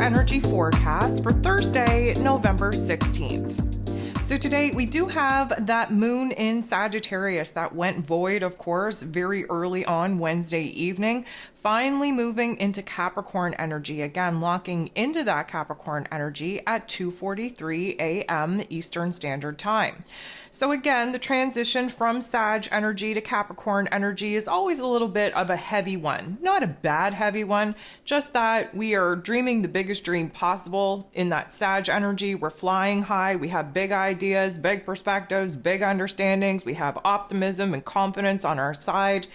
energy forecast for Thursday, November 16th. So today we do have that moon in Sagittarius that went void, of course, very early on Wednesday evening, finally moving into Capricorn energy, again locking into that Capricorn energy at 2:43 a.m. Eastern Standard Time. So again, the transition from Sag energy to Capricorn energy is always a little bit of a heavy one. Not a bad heavy one, just that we are dreaming the biggest dream possible in that Sag energy. We're flying high, we have big ideas, big perspectives, big understandings, we have optimism and confidence on our side.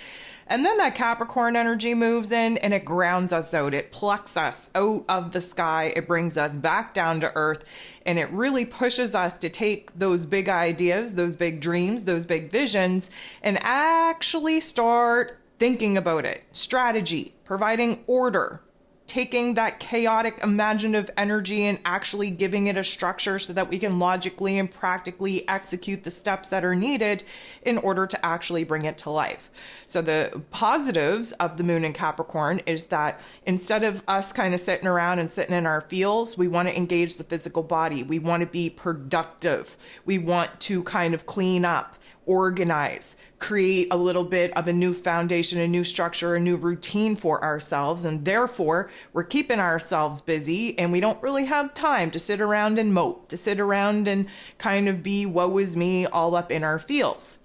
And then that Capricorn energy moves in and it grounds us out. It plucks us out of the sky. It brings us back down to earth. And it really pushes us to take those big ideas, those big dreams, those big visions, and actually start thinking about it. Strategy, providing order, taking that chaotic imaginative energy and actually giving it a structure so that we can logically and practically execute the steps that are needed in order to actually bring it to life. So the positives of the moon in Capricorn is that instead of us kind of sitting around and sitting in our feels, we want to engage the physical body. We want to be productive. We want to kind of clean up, organize, create a little bit of a new foundation, a new structure, a new routine for ourselves. And therefore, we're keeping ourselves busy and we don't really have time to sit around and mope, to sit around and kind of be woe is me all up in our feels.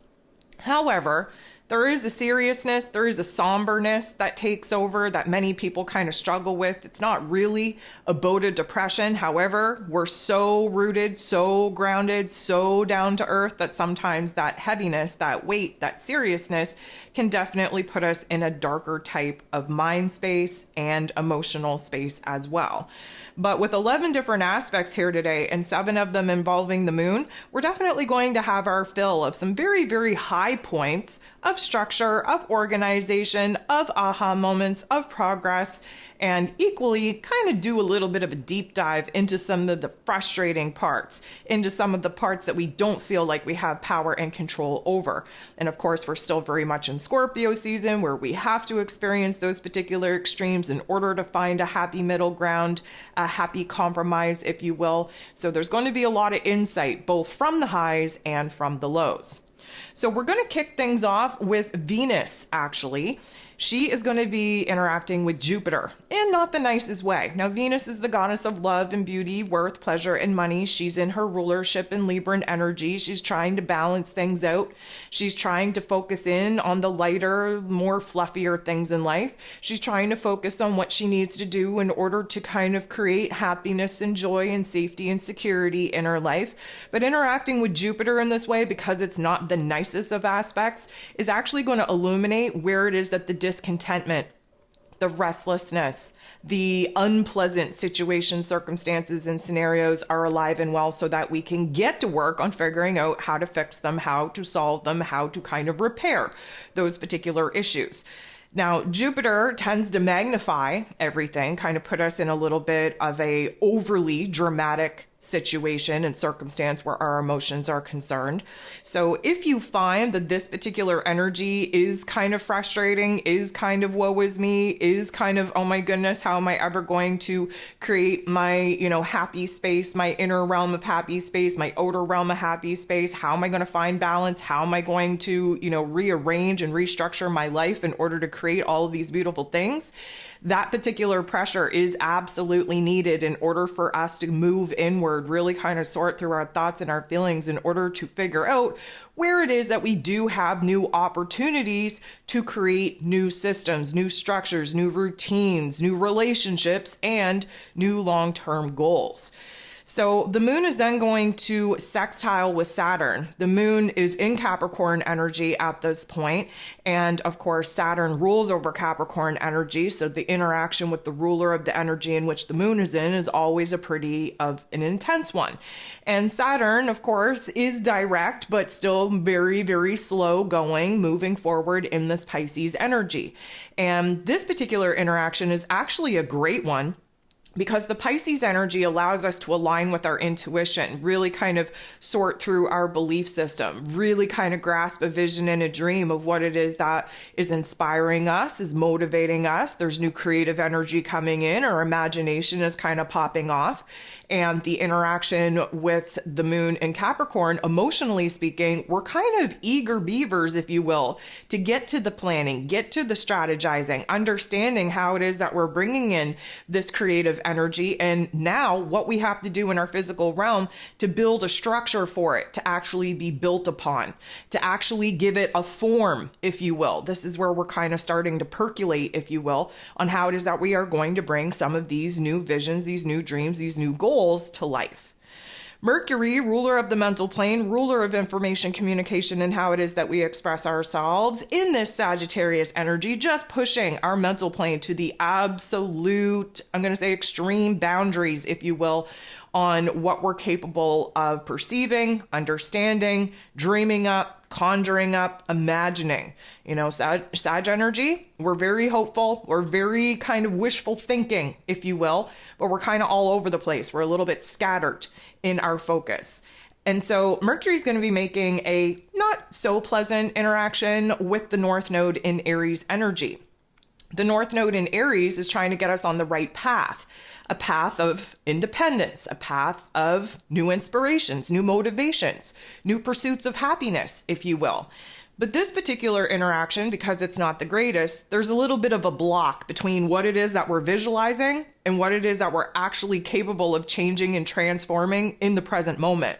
However, there is a seriousness, there is a somberness that takes over that many people kind of struggle with. It's not really a bout of depression. However, we're so rooted, so grounded, so down to earth that sometimes that heaviness, that weight, that seriousness can definitely put us in a darker type of mind space and emotional space as well. But with 11 different aspects here today and 7 of them involving the moon, we're definitely going to have our fill of some very, very high points of structure, of organization, of aha moments, of progress, and equally kind of do a little bit of a deep dive into some of the frustrating parts, into some of the parts that we don't feel like we have power and control over. And of course, we're still very much in Scorpio season where we have to experience those particular extremes in order to find a happy middle ground, a happy compromise, if you will. So there's going to be a lot of insight, both from the highs and from the lows. So we're going to kick things off with Venus, actually. She is going to be interacting with Jupiter in not the nicest way. Now, Venus is the goddess of love and beauty, worth, pleasure, and money. She's in her rulership in Libran energy. She's trying to balance things out. She's trying to focus in on the lighter, more fluffier things in life. She's trying to focus on what she needs to do in order to kind of create happiness and joy and safety and security in her life. But interacting with Jupiter in this way, because it's not the nicest of aspects, is actually going to illuminate where it is that the discontentment, the restlessness, the unpleasant situations, circumstances, and scenarios are alive and well so that we can get to work on figuring out how to fix them, how to solve them, how to kind of repair those particular issues. Now, Jupiter tends to magnify everything, kind of put us in a little bit of a overly dramatic situation and circumstance where our emotions are concerned. So if you find that this particular energy is kind of frustrating, is kind of woe is me, is kind of, oh my goodness, how am I ever going to create my, happy space, my inner realm of happy space, my outer realm of happy space? How am I going to find balance? How am I going to, rearrange and restructure my life in order to create all of these beautiful things? That particular pressure is absolutely needed in order for us to move inward, really kind of sort through our thoughts and our feelings in order to figure out where it is that we do have new opportunities to create new systems, new structures, new routines, new relationships, and new long-term goals. So the moon is then going to sextile with Saturn. The moon is in Capricorn energy at this point. And of course, Saturn rules over Capricorn energy. So the interaction with the ruler of the energy in which the moon is in is always an intense one. And Saturn, of course, is direct, but still very, very slow going, moving forward in this Pisces energy. And this particular interaction is actually a great one because the Pisces energy allows us to align with our intuition, really kind of sort through our belief system, really kind of grasp a vision and a dream of what it is that is inspiring us, is motivating us. There's new creative energy coming in, our imagination is kind of popping off. And the interaction with the moon in Capricorn, emotionally speaking, we're kind of eager beavers, if you will, to get to the planning, get to the strategizing, understanding how it is that we're bringing in this creative energy, and now what we have to do in our physical realm to build a structure for it to actually be built upon, to actually give it a form, if you will. This is where we're kind of starting to percolate, if you will, on how it is that we are going to bring some of these new visions, these new dreams, these new goals to life. Mercury, ruler of the mental plane, ruler of information communication and how it is that we express ourselves in this Sagittarius energy, just pushing our mental plane to the absolute, I'm going to say extreme boundaries, if you will, on what we're capable of perceiving, understanding, dreaming up, conjuring up, imagining. You know, Sag energy, we're very hopeful. We're very kind of wishful thinking, if you will, but we're kind of all over the place. We're a little bit scattered in our focus. And so Mercury is going to be making a not so pleasant interaction with the North Node in Aries energy. The North Node in Aries is trying to get us on the right path, a path of independence, a path of new inspirations, new motivations, new pursuits of happiness, if you will. But this particular interaction, because it's not the greatest, there's a little bit of a block between what it is that we're visualizing and what it is that we're actually capable of changing and transforming in the present moment.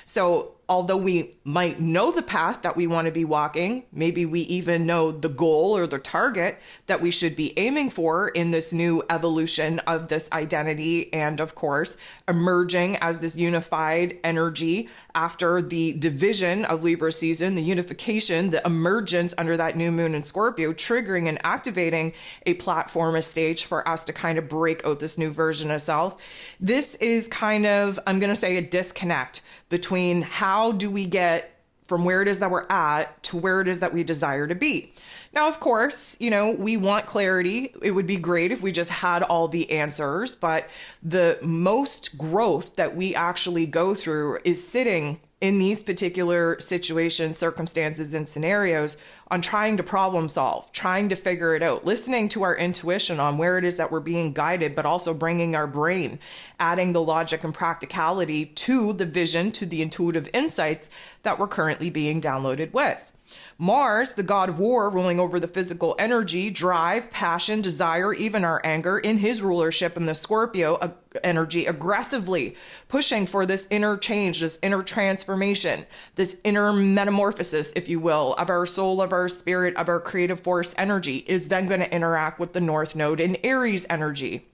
So although we might know the path that we want to be walking, maybe we even know the goal or the target that we should be aiming for in this new evolution of this identity, and of course, emerging as this unified energy after the division of Libra season, the unification, the emergence under that new moon in Scorpio, triggering and activating a platform, a stage for us to kind of break out this new version of self. This is kind of, I'm going to say, a disconnect between how do we get from where it is that we're at to where it is that we desire to be. Now, of course, you know, we want clarity. It would be great if we just had all the answers, but the most growth that we actually go through is sitting in these particular situations, circumstances, and scenarios on trying to problem solve, trying to figure it out, listening to our intuition on where it is that we're being guided, but also bringing our brain, adding the logic and practicality to the vision, to the intuitive insights that we're currently being downloaded with. Mars, the god of war, ruling over the physical energy, drive, passion, desire, even our anger, in his rulership in the Scorpio energy, aggressively pushing for this inner change, this inner transformation, this inner metamorphosis, if you will, of our soul, of our spirit, of our creative force energy, is then going to interact with the North Node in Aries energy.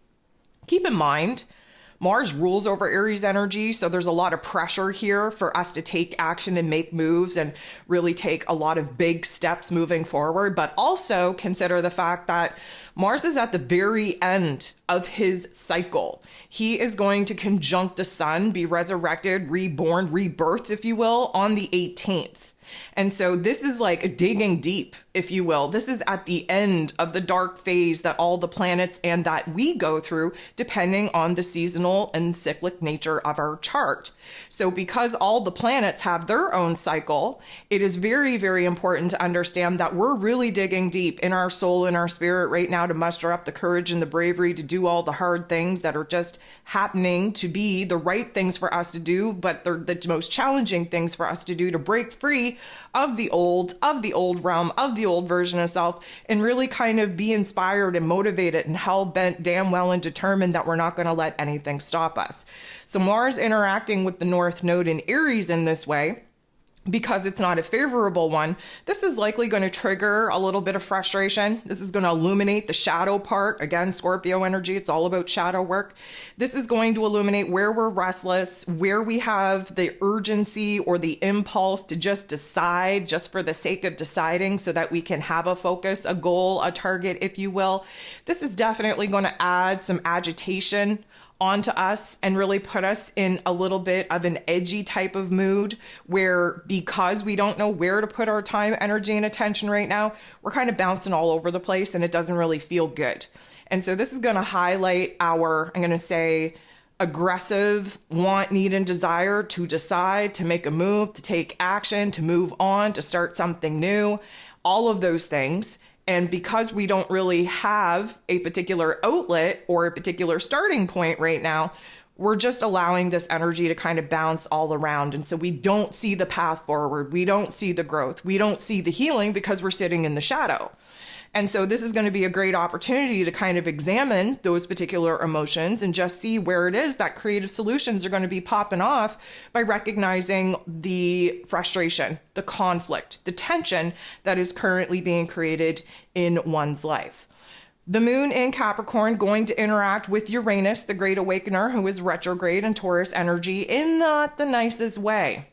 Keep in mind, Mars rules over Aries energy, so there's a lot of pressure here for us to take action and make moves and really take a lot of big steps moving forward. But also consider the fact that Mars is at the very end of his cycle. He is going to conjunct the sun, be resurrected, reborn, rebirthed, if you will, on the 18th. And so this is like digging deep, if you will. This is at the end of the dark phase that all the planets and that we go through, depending on the seasonal and cyclic nature of our chart. So because all the planets have their own cycle, it is very, very important to understand that we're really digging deep in our soul and our spirit right now to muster up the courage and the bravery to do all the hard things that are just happening to be the right things for us to do, but they're the most challenging things for us to do to break free of the old realm, of the old version of self, and really kind of be inspired and motivated and hell-bent damn well and determined that we're not going to let anything stop us. So Mars interacting with the North Node in Aries in this way, because it's not a favorable one, this is likely going to trigger a little bit of frustration. This is going to illuminate the shadow part. Again, Scorpio energy, it's all about shadow work. This is going to illuminate where we're restless, where we have the urgency or the impulse to just decide just for the sake of deciding so that we can have a focus, a goal, a target, if you will. This is definitely going to add some agitation onto us and really put us in a little bit of an edgy type of mood where, because we don't know where to put our time, energy, and attention right now, we're kind of bouncing all over the place and it doesn't really feel good. And so this is going to highlight our, I'm going to say, aggressive want, need, and desire to decide, to make a move, to take action, to move on, to start something new, all of those things. And because we don't really have a particular outlet or a particular starting point right now, we're just allowing this energy to kind of bounce all around. And so we don't see the path forward. We don't see the growth. We don't see the healing because we're sitting in the shadow. And so this is going to be a great opportunity to kind of examine those particular emotions and just see where it is that creative solutions are going to be popping off by recognizing the frustration, the conflict, the tension that is currently being created in one's life. The moon in Capricorn going to interact with Uranus, the great awakener, who is retrograde in Taurus energy in not the nicest way.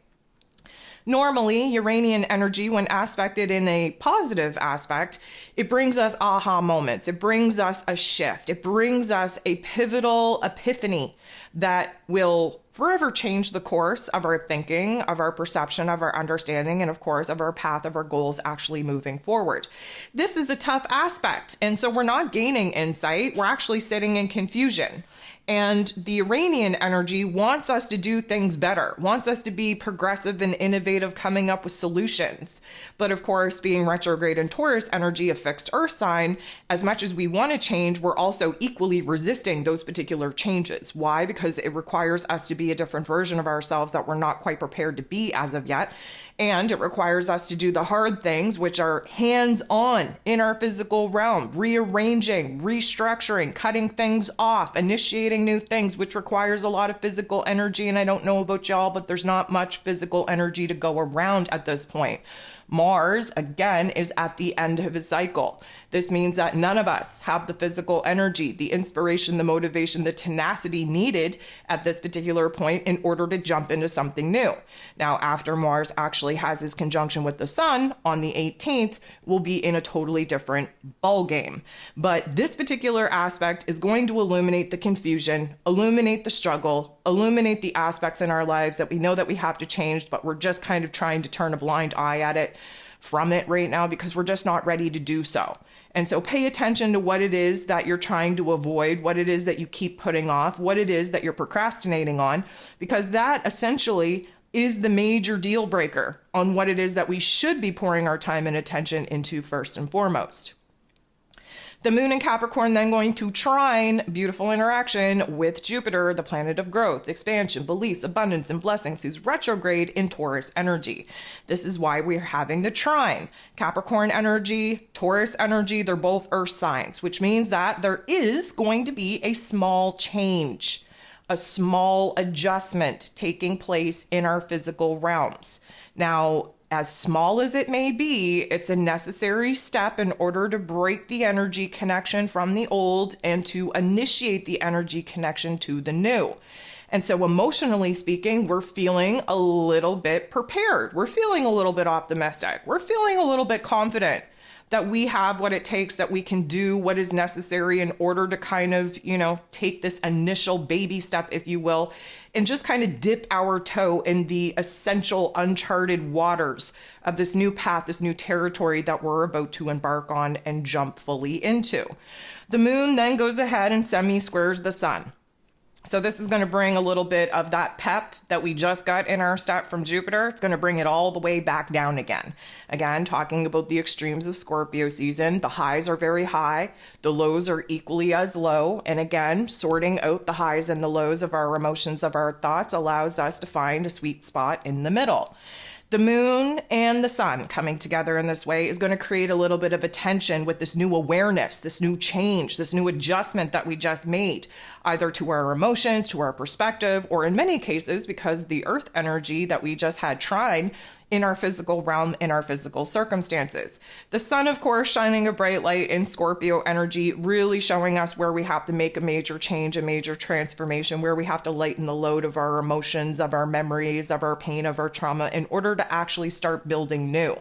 Normally, Uranian energy, when aspected in a positive aspect, it brings us aha moments. It brings us a shift. It brings us a pivotal epiphany that will forever change the course of our thinking, of our perception, of our understanding, and of course, of our path, of our goals actually moving forward. This is a tough aspect. And so we're not gaining insight. We're actually sitting in confusion. And the Uranian energy wants us to do things better, wants us to be progressive and innovative, coming up with solutions. But of course, being retrograde in Taurus energy, a fixed earth sign, as much as we want to change, we're also equally resisting those particular changes. Why? Because it requires us to be a different version of ourselves that we're not quite prepared to be as of yet. And it requires us to do the hard things, which are hands-on in our physical realm, rearranging, restructuring, cutting things off, initiating new things, which requires a lot of physical energy. And I don't know about y'all, but there's not much physical energy to go around at this point. Mars, again, is at the end of his cycle. This means that none of us have the physical energy, the inspiration, the motivation, the tenacity needed at this particular point in order to jump into something new. Now, after Mars actually has his conjunction with the Sun on the 18th, we'll be in a totally different ballgame. But this particular aspect is going to illuminate the confusion, illuminate the struggle, illuminate the aspects in our lives that we know that we have to change, but we're just kind of trying to turn a blind eye at it from it right now because we're just not ready to do so. And so pay attention to what it is that you're trying to avoid, what it is that you keep putting off, what it is that you're procrastinating on, because that essentially is the major deal breaker on what it is that we should be pouring our time and attention into first and foremost. The moon in Capricorn then going to trine, beautiful interaction with Jupiter, the planet of growth, expansion, beliefs, abundance, and blessings, who's retrograde in Taurus energy. This is why we're having the trine. Capricorn energy, Taurus energy, they're both earth signs, which means that there is going to be a small change, a small adjustment taking place in our physical realms. Now, as small as it may be, it's a necessary step in order to break the energy connection from the old and to initiate the energy connection to the new. And so emotionally speaking, we're feeling a little bit prepared. We're feeling a little bit optimistic. We're feeling a little bit confident that we have what it takes, that we can do what is necessary in order to kind of, take this initial baby step, if you will, and just kind of dip our toe in the essential uncharted waters of this new path, this new territory that we're about to embark on and jump fully into. The moon then goes ahead and semi-squares the sun. So this is going to bring a little bit of that pep that we just got in our step from Jupiter. It's going to bring it all the way back down again. Again, talking about the extremes of Scorpio season. The highs are very high. The lows are equally as low. And again, sorting out the highs and the lows of our emotions, of our thoughts, allows us to find a sweet spot in the middle. The moon and the sun coming together in this way is going to create a little bit of a tension with this new awareness, this new change, this new adjustment that we just made, either to our emotions, to our perspective, or in many cases, because the earth energy that we just had trine in our physical realm, in our physical circumstances. The sun, of course, shining a bright light in Scorpio energy, really showing us where we have to make a major change, a major transformation, where we have to lighten the load of our emotions, of our memories, of our pain, of our trauma, in order to actually start building new.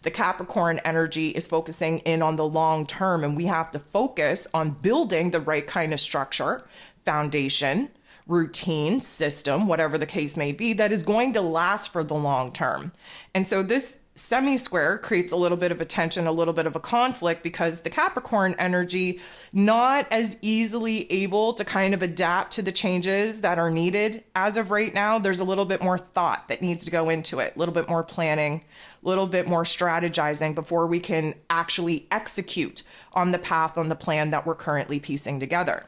The Capricorn energy is focusing in on the long term, and we have to focus on building the right kind of structure, foundation, routine, system, whatever the case may be, that is going to last for the long term. And so this semi-square creates a little bit of a tension, a little bit of a conflict, because the Capricorn energy not as easily able to kind of adapt to the changes that are needed as of right now. There's a little bit more thought that needs to go into it, a little bit more planning, a little bit more strategizing before we can actually execute on the path, on the plan that we're currently piecing together.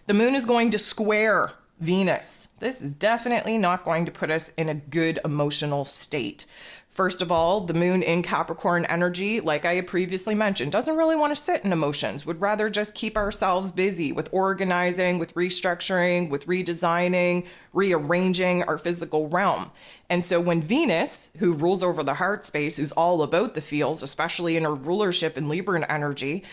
The moon is going to square Venus. This is definitely not going to put us in a good emotional state. First of all, the moon in Capricorn energy, like I had previously mentioned, doesn't really want to sit in emotions, would rather just keep ourselves busy with organizing, with restructuring, with redesigning, rearranging our physical realm. And so when Venus, who rules over the heart space, who's all about the feels, especially in her rulership in Libran energy,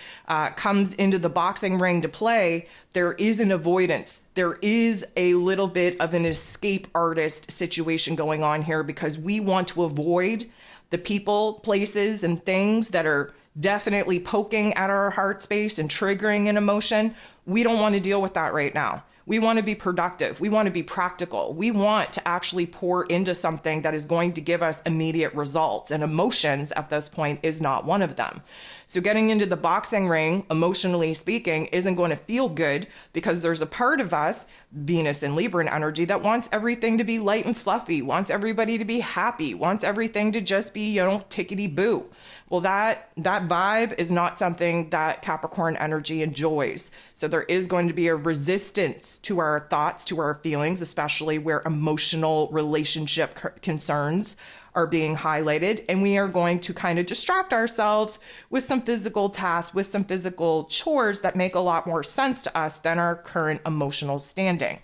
comes into the boxing ring to play, there is an avoidance. There is a little bit of an escape artist situation going on here, because we want to avoid the people, places, and things that are definitely poking at our heart space and triggering an emotion. We don't want to deal with that right now. We want to be productive. We want to be practical. We want to actually pour into something that is going to give us immediate results. And emotions at this point is not one of them. So getting into the boxing ring, emotionally speaking, isn't going to feel good, because there's a part of us, Venus and Libran energy, that wants everything to be light and fluffy, wants everybody to be happy, wants everything to just be, tickety boo. Well, that vibe is not something that Capricorn energy enjoys. So there is going to be a resistance to our thoughts, to our feelings, especially where emotional relationship concerns are being highlighted. And we are going to kind of distract ourselves with some physical tasks, with some physical chores that make a lot more sense to us than our current emotional standing.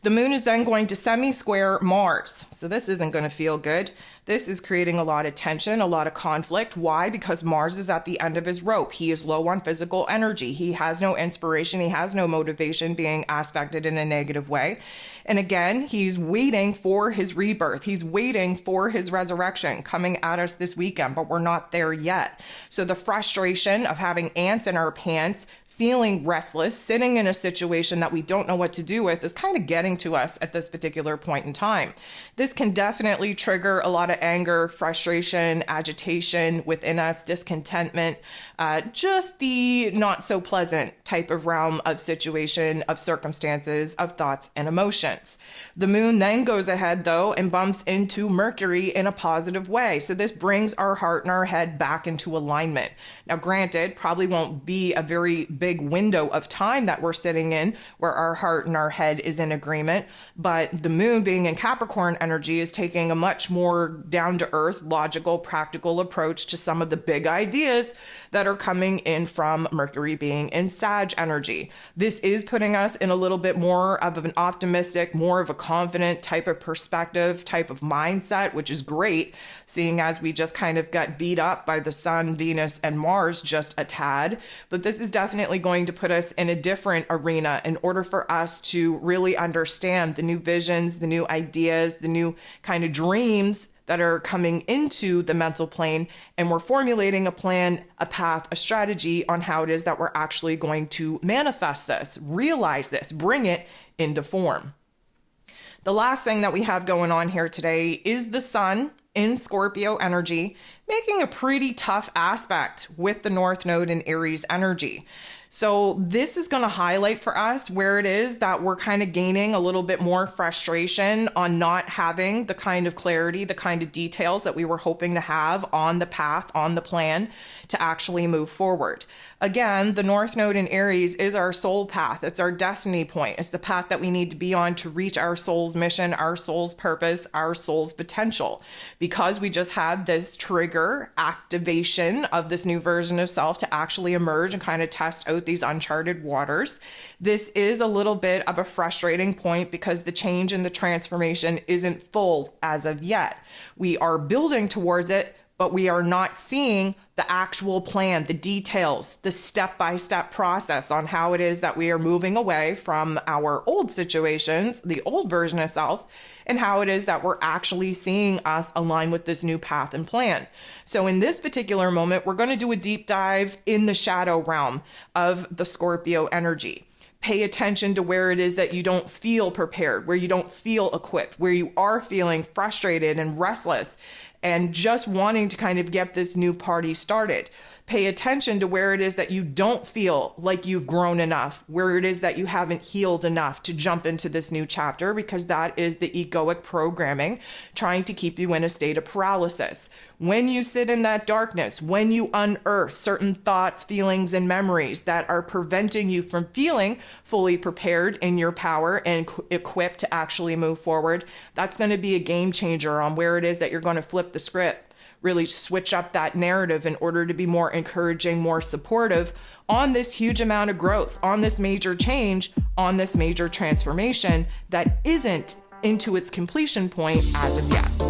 The moon is then going to semi-square Mars. So this isn't going to feel good. This is creating a lot of tension, a lot of conflict. Why? Because Mars is at the end of his rope. He is low on physical energy. He has no inspiration. He has no motivation, being aspected in a negative way. And again, he's waiting for his rebirth. He's waiting for his resurrection coming at us this weekend, but we're not there yet. So the frustration of having ants in our pants, feeling restless, sitting in a situation that we don't know what to do with, is kind of getting to us at this particular point in time. This can definitely trigger a lot of anger, frustration, agitation within us, discontentment, just the not so pleasant type of realm of situation, of circumstances, of thoughts and emotions. The moon then goes ahead though and bumps into Mercury in a positive way. So this brings our heart and our head back into alignment. Now granted, probably won't be a very big window of time that we're sitting in where our heart and our head is in agreement, but the moon being in Capricorn energy is taking a much more down-to-earth, logical, practical approach to some of the big ideas that are coming in from Mercury being in Sag energy. This is putting us in a little bit more of an optimistic, more of a confident type of perspective, type of mindset, which is great, seeing as we just kind of got beat up by the Sun, Venus, and Mars just a tad. But this is definitely going to put us in a different arena in order for us to really understand the new visions, the new ideas, the new kind of dreams that are coming into the mental plane. And we're formulating a plan, a path, a strategy on how it is that we're actually going to manifest this, realize this, bring it into form. The last thing that we have going on here today is the Sun in Scorpio energy, making a pretty tough aspect with the North Node in Aries energy. So this is going to highlight for us where it is that we're kind of gaining a little bit more frustration on not having the kind of clarity, the kind of details that we were hoping to have on the path, on the plan to actually move forward. Again, the North Node in Aries is our soul path. It's our destiny point. It's the path that we need to be on to reach our soul's mission, our soul's purpose, our soul's potential. Because we just had this trigger activation of this new version of self to actually emerge and kind of test out these uncharted waters. This is a little bit of a frustrating point because the change and the transformation isn't full as of yet. We are building towards it, but we are not seeing the actual plan, the details, the step-by-step process on how it is that we are moving away from our old situations, the old version of self, and how it is that we're actually seeing us align with this new path and plan. So in this particular moment, we're going to do a deep dive in the shadow realm of the Scorpio energy. Pay attention to where it is that you don't feel prepared, where you don't feel equipped, where you are feeling frustrated and restless and just wanting to kind of get this new party started. Pay attention to where it is that you don't feel like you've grown enough, where it is that you haven't healed enough to jump into this new chapter, because that is the egoic programming trying to keep you in a state of paralysis. When you sit in that darkness, when you unearth certain thoughts, feelings, and memories that are preventing you from feeling fully prepared in your power and equipped to actually move forward, that's going to be a game changer on where it is that you're going to flip the script. Really switch up that narrative in order to be more encouraging, more supportive on this huge amount of growth, on this major change, on this major transformation that isn't into its completion point as of yet.